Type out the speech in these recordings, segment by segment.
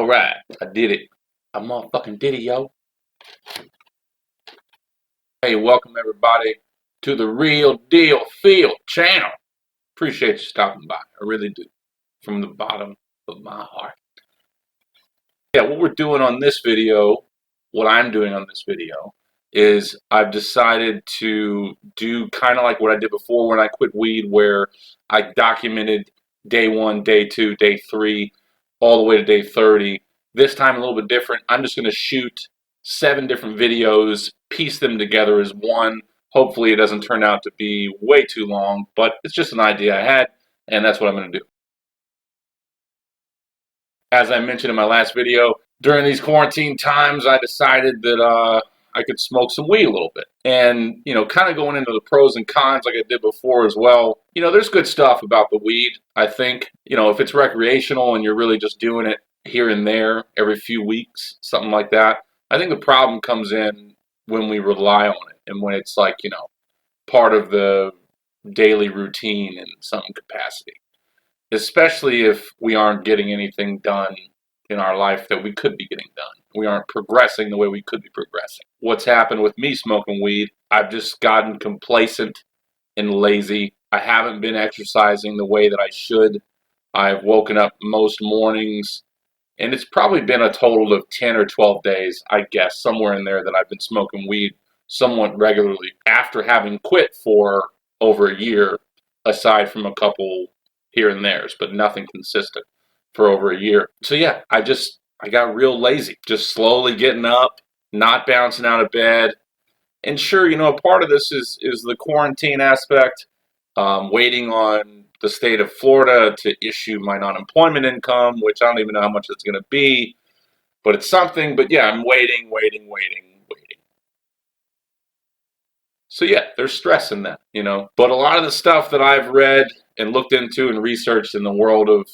Alright, I did it. I motherfucking did it, yo. Hey, welcome everybody to the Real Deal Feel channel. Appreciate you stopping by. I really do. From the bottom of my heart. Yeah, what we're doing on this video, what I'm doing on this video, is I've decided to do kind of like what I did before when I quit weed, where I documented day 1, day 2, day 3, all the way to day 30. This time a little bit different. I'm just going to shoot 7 different videos, piece them together as one. Hopefully it doesn't turn out to be way too long, but it's just an idea I had, and that's what I'm going to do. As I mentioned in my last video, during these quarantine times, I decided that I could smoke some weed a little bit. And, you know, kind of going into the pros and cons like I did before as well. You know, there's good stuff about the weed, I think. You know, if it's recreational and you're really just doing it here and there every few weeks, something like that. I think the problem comes in when we rely on it and when it's like, you know, part of the daily routine in some capacity. Especially if we aren't getting anything done in our life that we could be getting done. We aren't progressing the way we could be progressing. What's happened with me smoking weed, I've just gotten complacent and lazy. I haven't been exercising the way that I should. I've woken up most mornings, and it's probably been a total of 10 or 12 days, I guess, somewhere in there that I've been smoking weed somewhat regularly after having quit for over a year, aside from a couple here and there's, but nothing consistent for over a year. So yeah, I got real lazy, just slowly getting up, not bouncing out of bed. And sure, you know, a part of this is the quarantine aspect, waiting on the state of Florida to issue my non-employment income, which I don't even know how much it's going to be, but it's something. But yeah, I'm waiting. So yeah, there's stress in that, you know. But a lot of the stuff that I've read and looked into and researched in the world of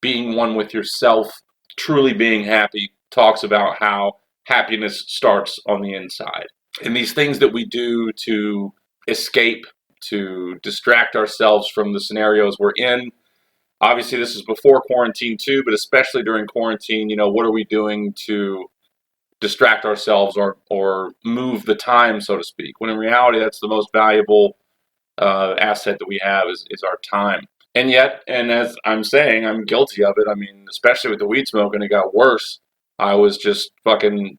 being one with yourself, truly being happy, talks about how happiness starts on the inside. And these things that we do to escape, to distract ourselves from the scenarios we're in. Obviously, this is before quarantine too, but especially during quarantine, you know, what are we doing to distract ourselves or move the time, so to speak, when in reality that's the most valuable asset that we have is our time. And yet, and as I'm saying, I'm guilty of it. I mean, especially with the weed smoking, it got worse. I was just fucking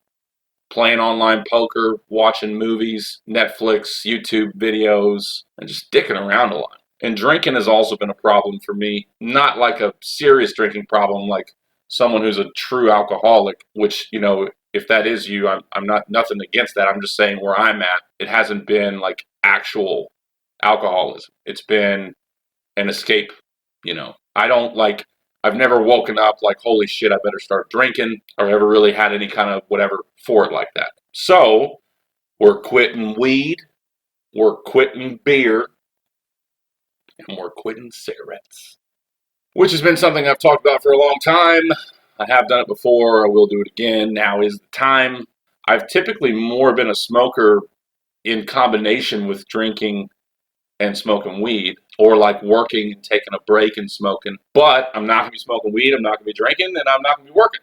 playing online poker, watching movies, Netflix, YouTube videos, and just dicking around a lot. And drinking has also been a problem for me. Not like a serious drinking problem, like someone who's a true alcoholic, which, you know, if that is you, I'm not nothing against that. I'm just saying where I'm at, it hasn't been like actual alcoholism. It's been an escape, you know. I've never woken up like, holy shit, I better start drinking, or ever really had any kind of whatever for it like that. So we're quitting weed, we're quitting beer, and we're quitting cigarettes, which has been something I've talked about for a long time. I have done it before. I will do it again. Now is the time. I've typically more been a smoker in combination with drinking and smoking weed, or like working and taking a break and smoking. But I'm not going to be smoking weed, I'm not going to be drinking, and I'm not going to be working.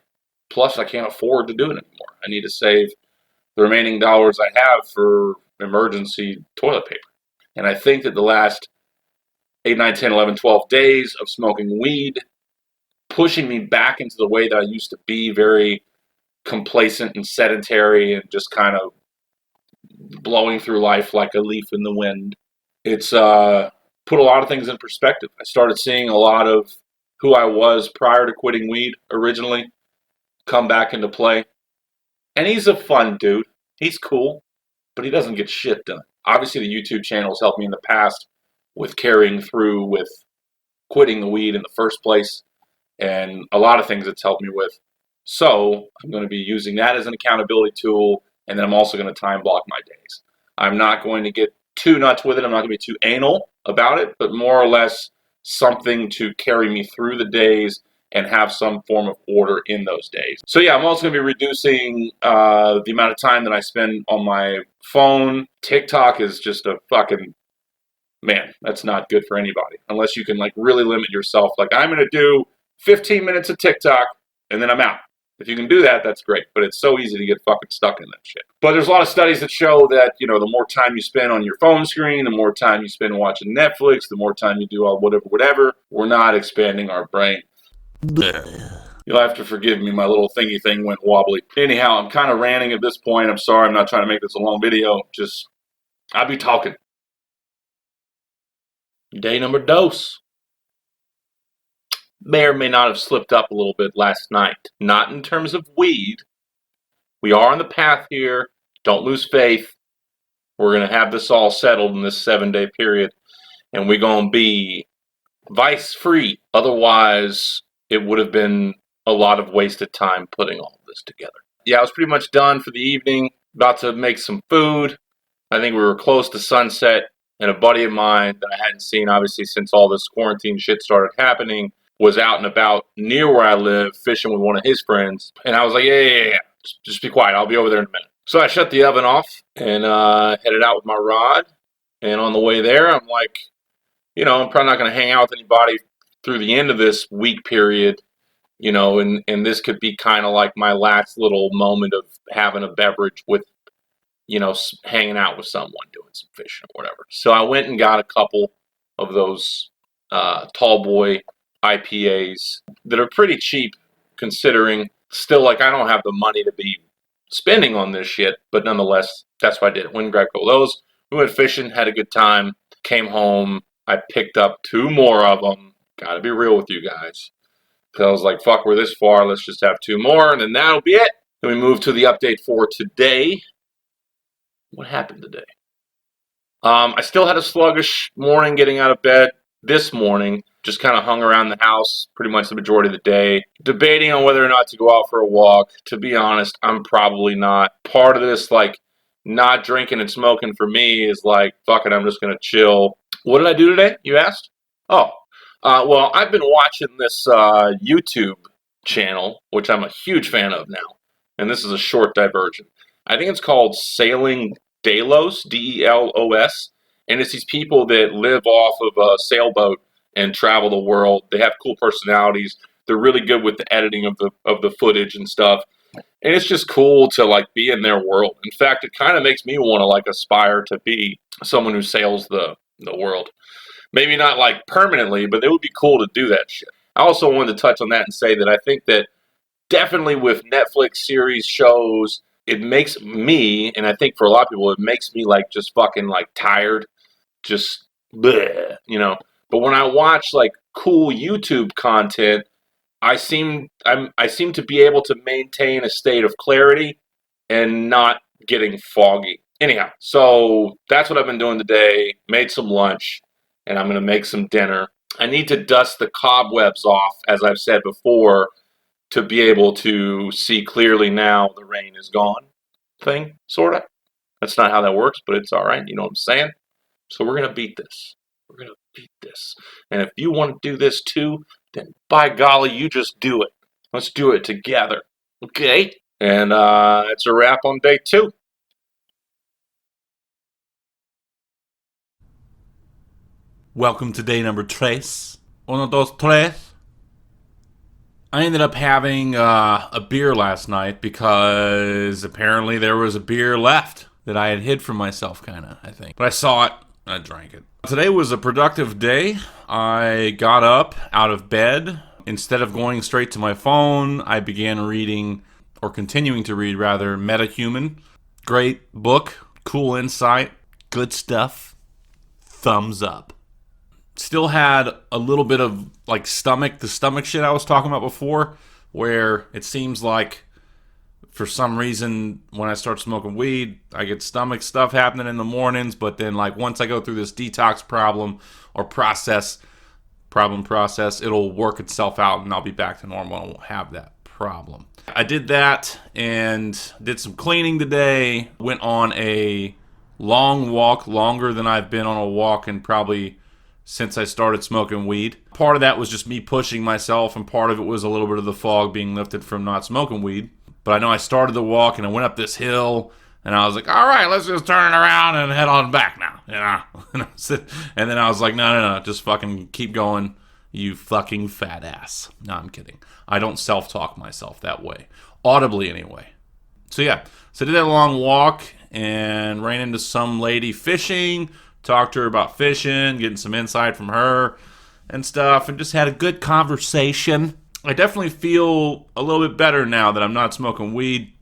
Plus, I can't afford to do it anymore. I need to save the remaining dollars I have for emergency toilet paper. And I think that the last 8, 9, 10, 11, 12 days of smoking weed, pushing me back into the way that I used to be, very complacent and sedentary and just kind of blowing through life like a leaf in the wind. It's put a lot of things in perspective. I started seeing a lot of who I was prior to quitting weed originally come back into play. And he's a fun dude. He's cool, but he doesn't get shit done. Obviously, the YouTube channel has helped me in the past with carrying through with quitting the weed in the first place, and a lot of things it's helped me with. So I'm going to be using that as an accountability tool, and then I'm also going to time block my days. I'm not going to get too nuts with it. I'm not going to be too anal about it, but more or less something to carry me through the days and have some form of order in those days. So yeah, I'm also going to be reducing the amount of time that I spend on my phone. TikTok is just a fucking, man, that's not good for anybody. Unless you can like really limit yourself. Like, I'm going to do 15 minutes of TikTok and then I'm out. If you can do that, that's great. But it's so easy to get fucking stuck in that shit. But there's a lot of studies that show that, the more time you spend on your phone screen, the more time you spend watching Netflix, the more time you do all whatever, we're not expanding our brain. You'll have to forgive me, my little thingy thing went wobbly. Anyhow, I'm kind of ranting at this point. I'm sorry, I'm not trying to make this a long video. Just, I'll be talking. Day number dose. May or may not have slipped up a little bit last night. Not in terms of weed. We are on the path here. Don't lose faith. We're going to have this all settled in this 7-day period. And we're going to be vice-free. Otherwise, it would have been a lot of wasted time putting all this together. Yeah, I was pretty much done for the evening. About to make some food. I think we were close to sunset. And a buddy of mine that I hadn't seen, obviously, since all this quarantine shit started happening, was out and about near where I live fishing with one of his friends. And I was like, yeah. Just be quiet. I'll be over there in a minute. So I shut the oven off and headed out with my rod. And on the way there, I'm like, I'm probably not going to hang out with anybody through the end of this week period, and this could be kind of like my last little moment of having a beverage with, hanging out with someone, doing some fishing or whatever. So I went and got a couple of those tall boy IPAs that are pretty cheap considering. Still, I don't have the money to be spending on this shit, but nonetheless, that's what I did. Went and grabbed those. We went fishing, had a good time, came home. I picked up 2 more of them. Gotta be real with you guys. Because I was like, fuck, we're this far, let's just have 2 more, and then that'll be it. Then we move to the update for today. What happened today? I still had a sluggish morning getting out of bed this morning. Just kind of hung around the house pretty much the majority of the day, debating on whether or not to go out for a walk. To be honest, I'm probably not. Part of this, not drinking and smoking for me is fuck it, I'm just going to chill. What did I do today, you asked? Oh, well, I've been watching this YouTube channel, which I'm a huge fan of now. And this is a short diversion. I think it's called Sailing Delos, Delos. And it's these people that live off of a sailboat and travel the world. They have cool personalities. They're really good with the editing of the footage and stuff. And it's just cool to be in their world. In fact, it kind of makes me want to aspire to be someone who sails the world. Maybe not permanently, but it would be cool to do that shit. I also wanted to touch on that and say that I think that definitely with Netflix series, shows, it makes me, and I think for a lot of people, it makes me just fucking tired. Just bleh, But when I watch cool YouTube content, I seem to be able to maintain a state of clarity and not getting foggy. Anyhow, so that's what I've been doing today. Made some lunch, and I'm going to make some dinner. I need to dust the cobwebs off, as I've said before, to be able to see clearly now the rain is gone thing, sort of. That's not how that works, but it's all right. You know what I'm saying? So we're going to beat this. We're going to beat this. And if you want to do this too, then by golly, you just do it. Let's do it together. Okay? And it's a wrap on day 2. Welcome to day number 3. 1, 2, 3. I ended up having a beer last night because apparently there was a beer left that I had hid from myself, I think. But I saw it, and I drank it. Today was a productive day. I got up out of bed. Instead of going straight to my phone, I began reading, or continuing to read, rather, Metahuman. Great book, cool insight, good stuff. Thumbs up. Still had a little bit of the stomach shit I was talking about before, where it seems like for some reason when I start smoking weed, I get stomach stuff happening in the mornings, but then once I go through this detox problem or process, it'll work itself out and I'll be back to normal and I won't have that problem. I did that and did some cleaning today, went on a long walk, longer than I've been on a walk in probably since I started smoking weed. Part of that was just me pushing myself, and part of it was a little bit of the fog being lifted from not smoking weed. But I know I started the walk, and I went up this hill, and I was like, all right, let's just turn around and head on back now, And then I was like, no, just fucking keep going, You fucking fat ass. No, I'm kidding. I don't self-talk myself that way. Audibly, anyway. So yeah, so I did that long walk and ran into some lady fishing, talked to her about fishing, getting some insight from her and stuff, and just had a good conversation. I definitely feel a little bit better now that I'm not smoking weed.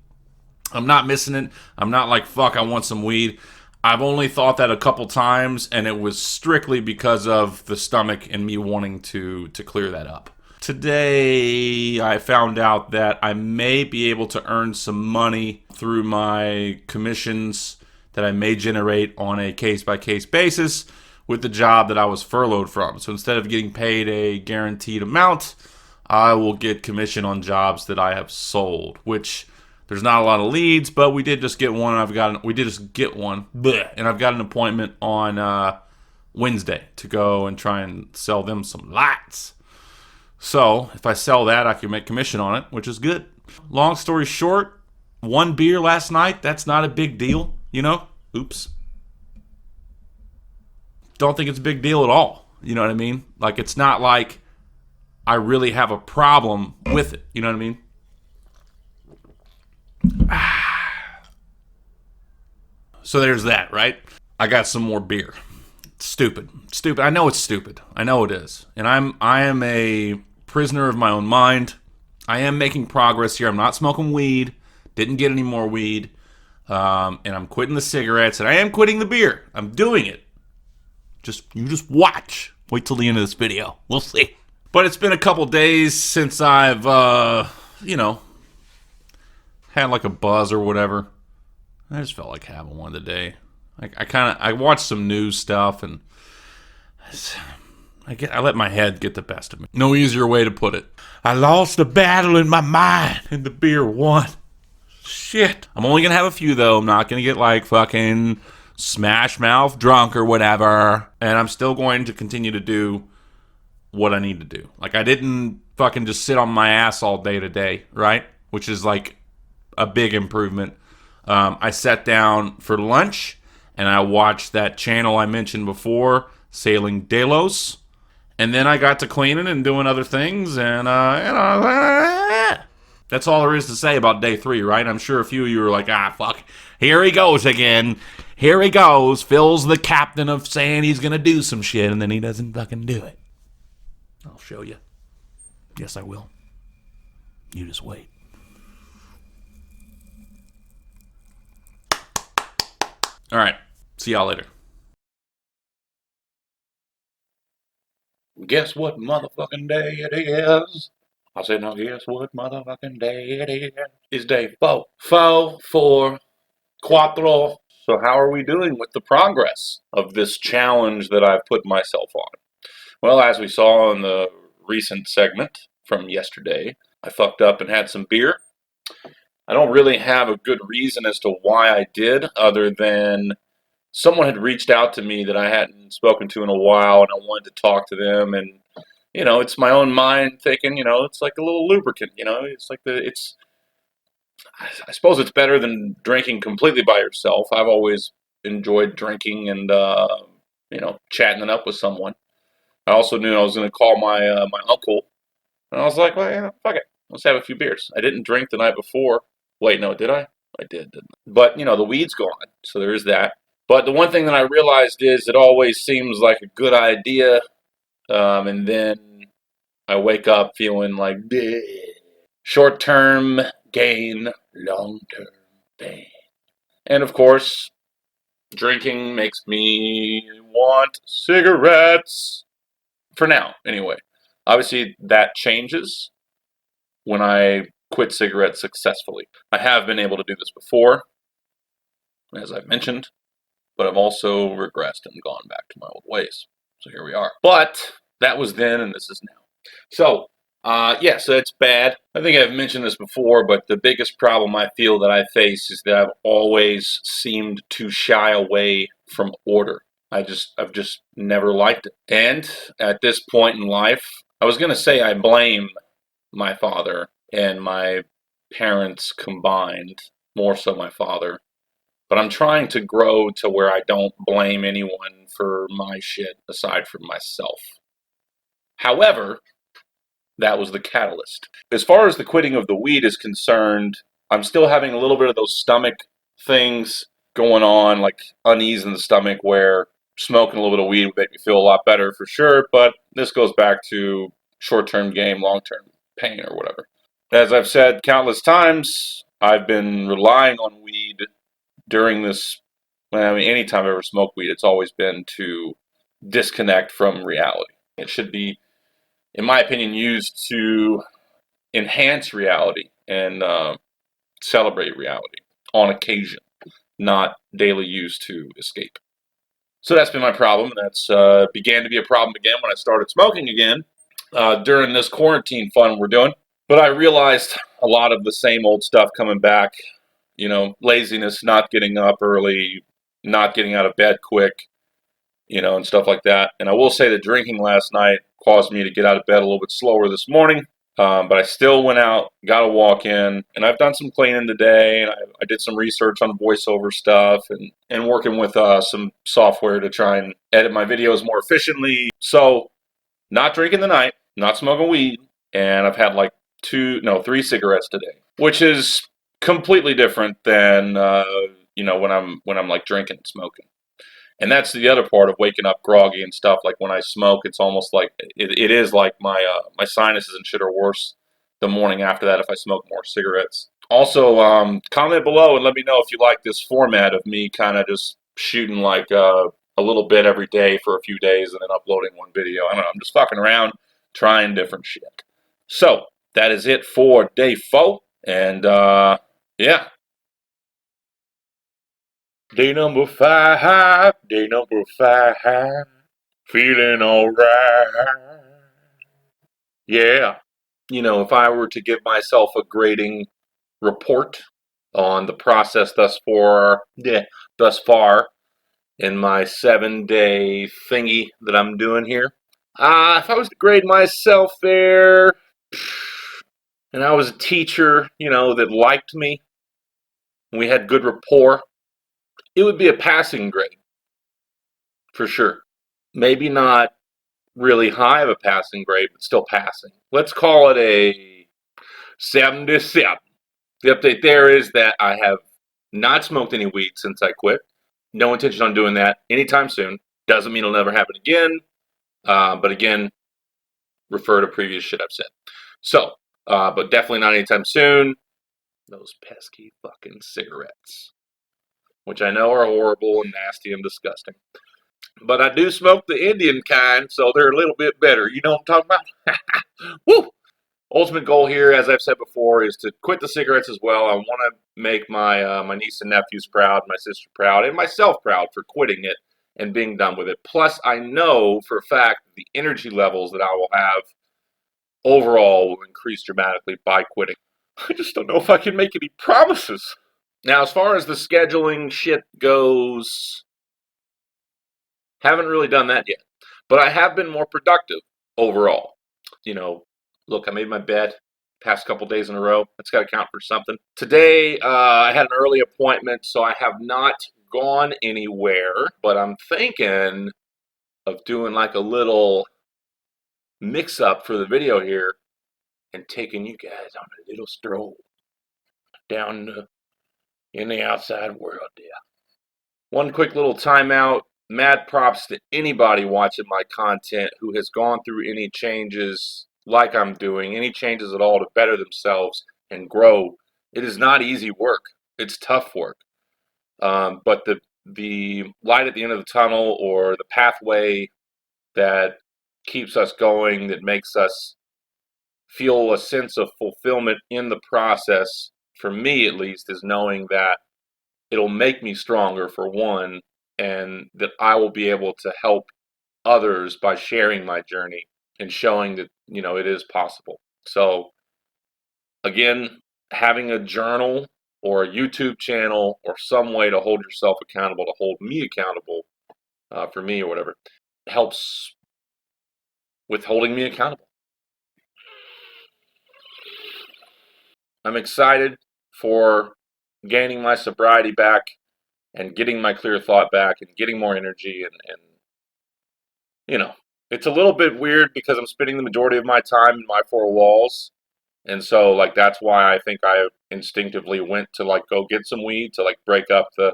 I'm not missing it. I'm not like, fuck, I want some weed. I've only thought that a couple times, and it was strictly because of the stomach and me wanting to clear that up. Today, I found out that I may be able to earn some money through my commissions that I may generate on a case-by-case basis with the job that I was furloughed from. So instead of getting paid a guaranteed amount, I will get commission on jobs that I have sold, which there's not a lot of leads, but we did just get one. And I've got an appointment on Wednesday to go and try and sell them some lights. So if I sell that, I can make commission on it, which is good. Long story short, one beer last night, that's not a big deal, you know? Oops. Don't think it's a big deal at all. You know what I mean? Like, it's not like I really have a problem with it. You know what I mean? So there's that, right? I got some more beer. Stupid. I know it's stupid. I know it is. And I am a prisoner of my own mind. I am making progress here. I'm not smoking weed. Didn't get any more weed. And I'm quitting the cigarettes. And I am quitting the beer. I'm doing it. You just watch. Wait till the end of this video. We'll see. But it's been a couple days since I've, had like a buzz or whatever. I just felt like having one today. I watched some news stuff and I let my head get the best of me. No easier way to put it. I lost the battle in my mind and the beer won. Shit. I'm only gonna have a few though. I'm not gonna get like fucking smash mouth drunk or whatever. And I'm still going to continue to do what I need to do. Like, I didn't fucking just sit on my ass all day today, right? Which is like a big improvement. I sat down for lunch and I watched that channel I mentioned before, Sailing Delos. And then I got to cleaning and doing other things. And, that's all there is to say about day 3, right? I'm sure a few of you are like, fuck, here he goes again. Here he goes. Phil's the captain of saying he's going to do some shit and then he doesn't fucking do it. I'll show you. Yes, I will. You just wait. All right. See y'all later. Guess what motherfucking day it is? I said, now guess what motherfucking day it is? It's day 4. 4, 4, cuatro. So how are we doing with the progress of this challenge that I've put myself on? Well, as we saw in the recent segment from yesterday, I fucked up and had some beer. I don't really have a good reason as to why I did, other than someone had reached out to me that I hadn't spoken to in a while, and I wanted to talk to them. And it's my own mind thinking, it's like a little lubricant. It's like I suppose it's better than drinking completely by yourself. I've always enjoyed drinking and chatting it up with someone. I also knew I was going to call my uncle, and I was like, well, fuck it, let's have a few beers. I didn't drink the night before. Wait, no, did I? I did, didn't I? But the weed's gone, so there is that. But the one thing that I realized is it always seems like a good idea, and then I wake up feeling like short-term gain, long-term pain. And of course, drinking makes me want cigarettes. For now, anyway. Obviously, that changes when I quit cigarettes successfully. I have been able to do this before, as I've mentioned, but I've also regressed and gone back to my old ways. So here we are. But that was then, and this is now. So, so it's bad. I think I've mentioned this before, but the biggest problem I feel that I face is that I've always seemed to shy away from order. I've just never liked it. And at this point in life, I was going to say I blame my father and my parents combined, more so my father. But I'm trying to grow to where I don't blame anyone for my shit aside from myself. However, that was the catalyst. As far as the quitting of the weed is concerned, I'm still having a little bit of those stomach things going on, like unease in the stomach, where smoking a little bit of weed would make me feel a lot better for sure. But this goes back to short-term gain, long-term pain, or whatever. As I've said countless times, I've been relying on weed during this. Well, I mean, anytime I've ever smoked weed, it's always been to disconnect from reality. It should be, in my opinion, used to enhance reality and celebrate reality on occasion, not daily use to escape. So that's been my problem. That's began to be a problem again when I started smoking again during this quarantine fun we're doing. But I realized a lot of the same old stuff coming back. You know, laziness, not getting up early, not getting out of bed quick, and stuff like that. And I will say that drinking last night caused me to get out of bed a little bit slower this morning. But I still went out, got a walk in, and I've done some cleaning today. And I did some research on voiceover stuff and working with some software to try and edit my videos more efficiently. So, not drinking the night, not smoking weed, and I've had like 3 cigarettes today, which is completely different than when I'm like drinking and smoking. And that's the other part of waking up groggy and stuff. Like when I smoke, it's almost like it is like my sinuses and shit are worse the morning after that if I smoke more cigarettes. Also, comment below and let me know if you like this format of me kind of just shooting like a little bit every day for a few days and then uploading one video. I don't know. I'm just fucking around, trying different shit. So that is it for day 4, and yeah. Day number 5, feeling alright. Yeah. If I were to give myself a grading report on the process thus far in my 7-day thingy that I'm doing here, if I was to grade myself there, and I was a teacher, that liked me, and we had good rapport, it would be a passing grade, for sure. Maybe not really high of a passing grade, but still passing. Let's call it a 77. The update there is that I have not smoked any weed since I quit. No intention on doing that anytime soon. Doesn't mean it'll never happen again. But again, refer to previous shit I've said. So, but definitely not anytime soon. Those pesky fucking cigarettes, which I know are horrible and nasty and disgusting. But I do smoke the Indian kind, so they're a little bit better. You know what I'm talking about? Woo! Ultimate goal here, as I've said before, is to quit the cigarettes as well. I want to make my niece and nephews proud, my sister proud, and myself proud for quitting it and being done with it. Plus, I know for a fact the energy levels that I will have overall will increase dramatically by quitting. I just don't know if I can make any promises. Now, as far as the scheduling shit goes, haven't really done that yet. But I have been more productive overall. Look, I made my bed past couple days in a row. That's got to count for something. Today, I had an early appointment, so I have not gone anywhere. But I'm thinking of doing like a little mix-up for the video here and taking you guys on a little stroll down in the outside world there. One quick little timeout. Mad props to anybody watching my content who has gone through any changes like I'm doing, any changes at all to better themselves and grow. It is not easy work. It's tough work. But the light at the end of the tunnel, or the pathway that keeps us going, that makes us feel a sense of fulfillment in the process, for me at least, is knowing that it'll make me stronger, for one, and that I will be able to help others by sharing my journey and showing that, it is possible. So, again, having a journal or a YouTube channel or some way to hold yourself accountable, to hold me accountable, for me or whatever, helps with holding me accountable. I'm excited for gaining my sobriety back and getting my clear thought back and getting more energy and It's a little bit weird because I'm spending the majority of my time in my four walls. And so, like, that's why I think I instinctively went to, like, go get some weed to, like, break up the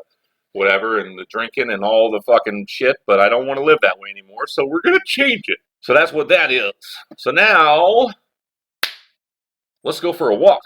whatever and the drinking and all the fucking shit. But I don't want to live that way anymore. So we're going to change it. So that's what that is. So now, let's go for a walk.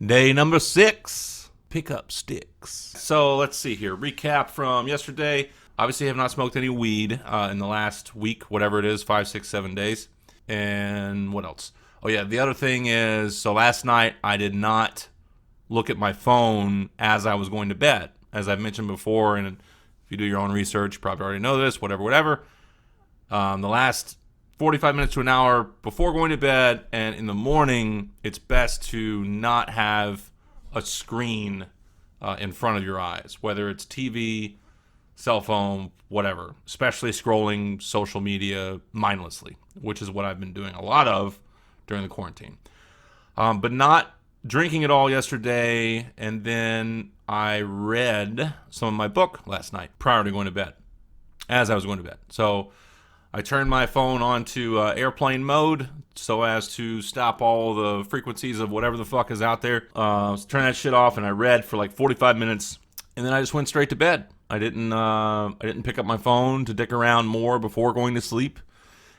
Day number 6, pick up sticks. So let's see here. Recap from yesterday. Obviously, I have not smoked any weed in the last week, whatever it is, 5, 6, 7 days. And what else? Oh yeah, the other thing is, so last night I did not look at my phone as I was going to bed. As I've mentioned before, and if you do your own research, you probably already know this, whatever. The last 45 minutes to an hour before going to bed and in the morning, it's best to not have a screen in front of your eyes, whether it's TV, cell phone, whatever, especially scrolling social media mindlessly, which is what I've been doing a lot of during the quarantine. But not drinking at all yesterday, and then I read some of my book last night prior to going to bed, as I was going to bed. So I turned my phone onto airplane mode so as to stop all the frequencies of whatever the fuck is out there. Turn that shit off, and I read for like 45 minutes, and then I just went straight to bed. I didn't pick up my phone to dick around more before going to sleep.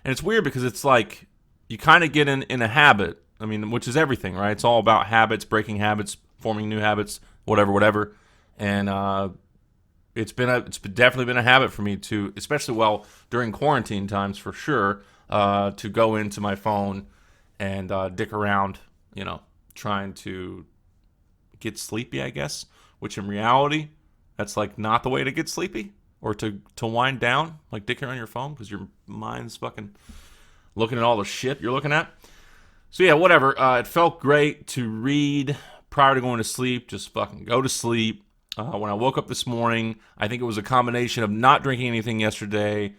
And it's weird because it's like you kind of get in a habit. I mean, which is everything, right? It's all about habits, breaking habits, forming new habits, whatever. And it's definitely been a habit for me to, especially during quarantine times for sure, to go into my phone and dick around, trying to get sleepy, I guess. Which in reality, that's like not the way to get sleepy or to wind down, like dicking around your phone because your mind's fucking looking at all the shit you're looking at. So yeah, whatever. It felt great to read prior to going to sleep. Just fucking go to sleep. When I woke up this morning, I think it was a combination of not drinking anything yesterday,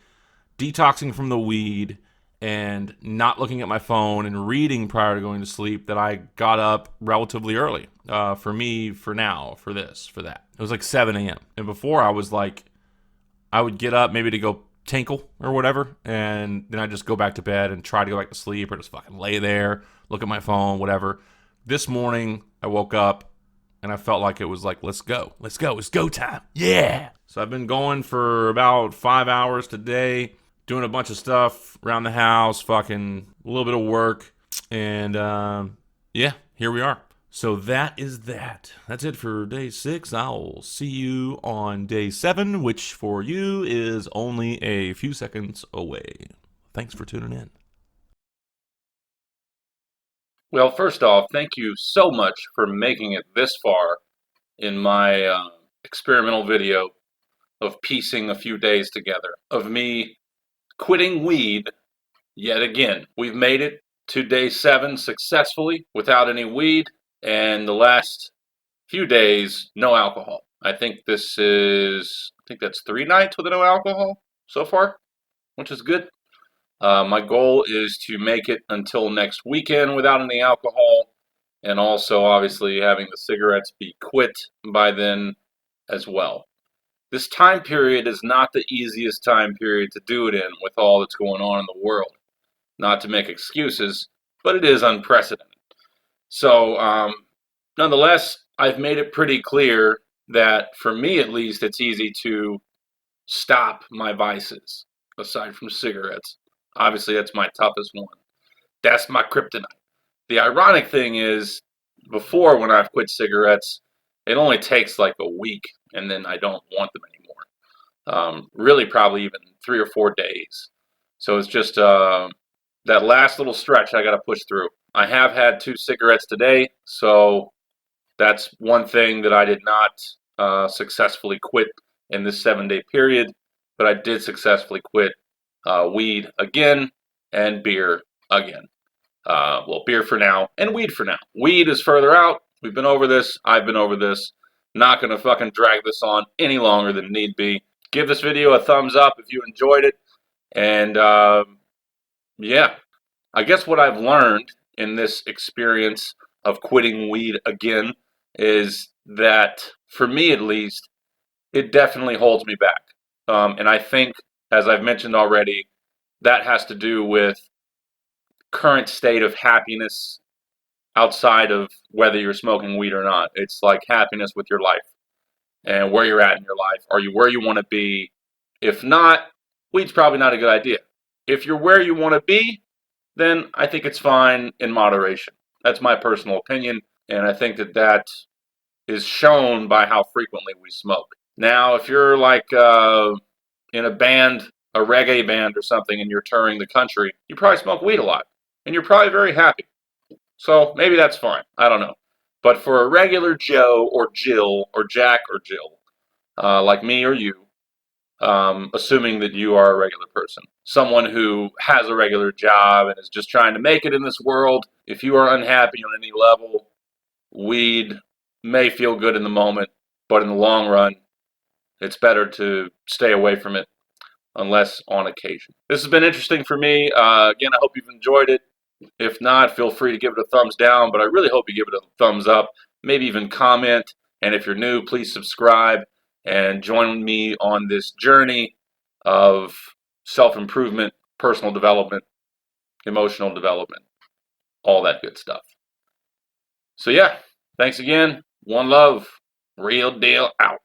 detoxing from the weed, and not looking at my phone and reading prior to going to sleep that I got up relatively early. For me, for now, for this, for that. It was like 7 a.m. And before I was like, I would get up maybe to go tinkle or whatever, and then I'd just go back to bed and try to go back to sleep or just fucking lay there, look at my phone, whatever. This morning, I woke up and I felt like it was like, let's go, it's go time, yeah. So I've been going for about 5 hours today, doing a bunch of stuff around the house, fucking a little bit of work, and yeah, here we are. So that is that. That's it for day 6. I'll see you on day 7, which for you is only a few seconds away. Thanks for tuning in. Well, first off, thank you so much for making it this far in my experimental video of piecing a few days together, of me quitting weed yet again. We've made it to day 7 successfully without any weed, and the last few days, no alcohol. I think that's 3 nights with no alcohol so far, which is good. My goal is to make it until next weekend without any alcohol, and also obviously having the cigarettes be quit by then as well. This time period is not the easiest time period to do it in with all that's going on in the world. Not to make excuses, but it is unprecedented. So, nonetheless, I've made it pretty clear that for me at least, it's easy to stop my vices, aside from cigarettes. Obviously, that's my toughest one. That's my kryptonite. The ironic thing is, before when I've quit cigarettes, it only takes like a week, and then I don't want them anymore. Really, probably even 3 or 4 days. So it's just that last little stretch I got to push through. I have had 2 cigarettes today, so that's one thing that I did not successfully quit in this 7 day period, but I did successfully quit weed again and beer again. Well, beer for now and weed for now. Weed is further out. We've been over this. I've been over this. Not going to fucking drag this on any longer than need be. Give this video a thumbs up if you enjoyed it. And yeah, I guess what I've learned in this experience of quitting weed again is that, for me at least, it definitely holds me back. And I think, as I've mentioned already, that has to do with current state of happiness outside of whether you're smoking weed or not. It's like happiness with your life and where you're at in your life. Are you where you want to be? If not, weed's probably not a good idea. If you're where you want to be, then I think it's fine in moderation. That's my personal opinion, and I think that that is shown by how frequently we smoke. Now, if you're like in a band, a reggae band or something, and you're touring the country, you probably smoke weed a lot, and you're probably very happy. So maybe that's fine. I don't know. But for a regular Joe or Jill or Jack or Jill, like me or you, assuming that you are a regular person, someone who has a regular job and is just trying to make it in this world, if you are unhappy on any level, weed may feel good in the moment, but in the long run, it's better to stay away from it unless on occasion. This has been interesting for me. Again, I hope you've enjoyed it. If not, feel free to give it a thumbs down, but I really hope you give it a thumbs up, maybe even comment. And if you're new, please subscribe and join me on this journey of self-improvement, personal development, emotional development, all that good stuff. So yeah, thanks again. One love. Real deal out.